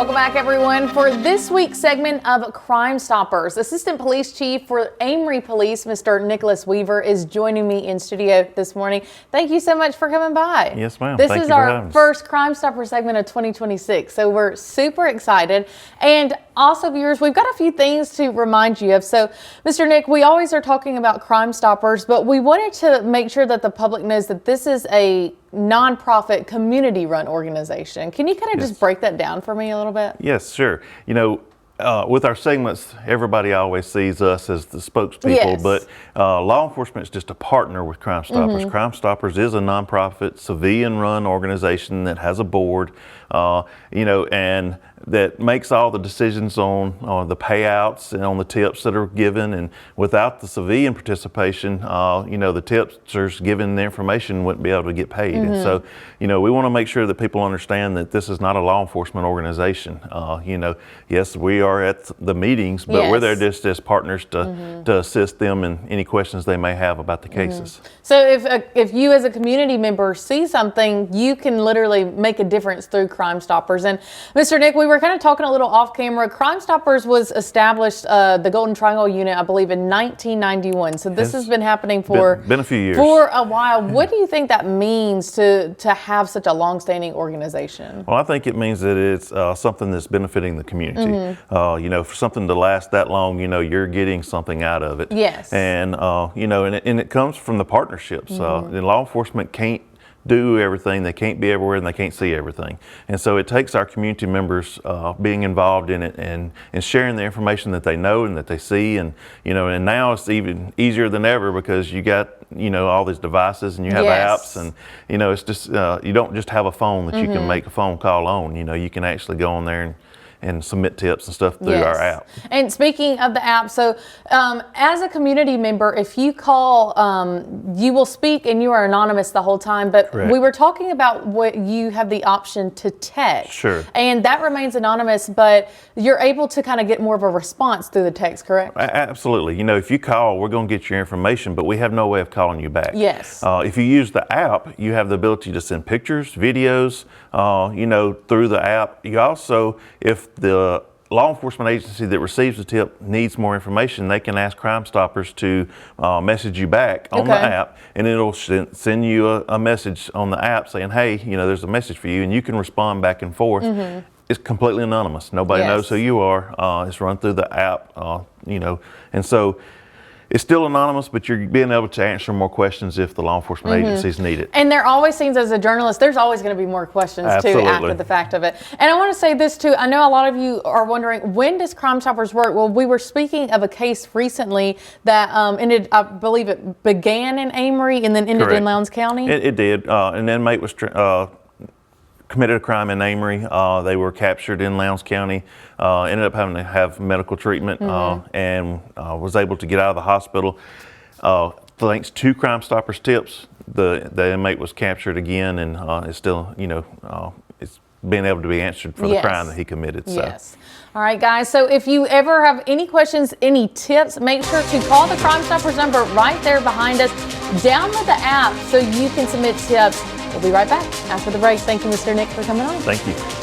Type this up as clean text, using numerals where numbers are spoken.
Welcome back, everyone. For this week's segment of Crimestoppers, Assistant Police Chief for Amory Police, Mr. Nicholas Weaver, is joining me in studio this morning. Thank you so much for coming by. Yes, ma'am. This is our first Crimestopper segment of 2026, so we're super excited. And also, viewers, we've got a few things to remind you of. So, Mr. Nick, we always are talking about Crimestoppers, but we wanted to make sure that the public knows that this is a nonprofit, community-run organization. Can you kind of just break that down for me a little bit? Yes, sure. You know, with our segments, everybody always sees us as the spokespeople, but law enforcement is just a partner with Crimestoppers. Crimestoppers is a nonprofit, civilian-run organization that has a board, you know, and that makes all the decisions on the payouts and on the tips that are given. And without the civilian participation, you know, the tipsters giving the information wouldn't be able to get paid. And so, you know, we want to make sure that people understand that this is not a law enforcement organization. You know, yes, we are at the meetings, but we're there just as partners to assist them in any questions they may have about the cases. So if you as a community member see something, you can literally make a difference through Crimestoppers. And Mr. Nick, we were kind of talking a little off camera. Crimestoppers was established, the Golden Triangle Unit, I believe, in 1991. So this has been happening for been a few years. For a while. What do you think that means to have such a long-standing organization? Well, I think it means that it's something that's benefiting the community. You know, for something to last that long, you know, you're getting something out of it. Yes. And, you know, and it comes from the partnerships. And law enforcement can't do everything, they can't be everywhere, and they can't see everything. And so it takes our community members being involved in it and sharing the information that they know and that they see. And, you know, and now it's even easier than ever because you got, you know, all these devices and you have apps, and, you know, it's just, you don't just have a phone that you can make a phone call on. You know, you can actually go on there and submit tips and stuff through our app. And speaking of the app, so as a community member, if you call, you will speak and you are anonymous the whole time, but we were talking about what you have the option to text. Sure. And that remains anonymous, but you're able to kind of get more of a response through the text, correct? Absolutely. You know, if you call, we're going to get your information, but we have no way of calling you back. Yes. If you use the app, you have the ability to send pictures, videos, you know, through the app. You also, if the law enforcement agency that receives the tip needs more information, they can ask Crimestoppers to message you back on the app, and it'll send you a message on the app saying, hey, you know, there's a message for you, and you can respond back and forth. It's completely anonymous. Nobody knows who you are. It's run through the app, you know, and so it's still anonymous, but you're being able to answer more questions if the law enforcement agencies need it. And there always seems, as a journalist, there's always going to be more questions too after the fact of it. And I want to say this too. I know a lot of you are wondering, when does Crimestoppers work? Well, we were speaking of a case recently that ended, I believe it began in Amory and then ended in Lowndes County. It did. An inmate was committed a crime in Amory. They were captured in Lowndes County, ended up having to have medical treatment, and was able to get out of the hospital. Thanks to Crimestoppers tips, the inmate was captured again, and is still, you know, it's being able to be answered for the crime that he committed. So. Yes. All right, guys. So if you ever have any questions, any tips, make sure to call the Crimestoppers number right there behind us. Download the app so you can submit tips. We'll be right back after the break. Thank you, Mr. Nick, for coming on. Thank you.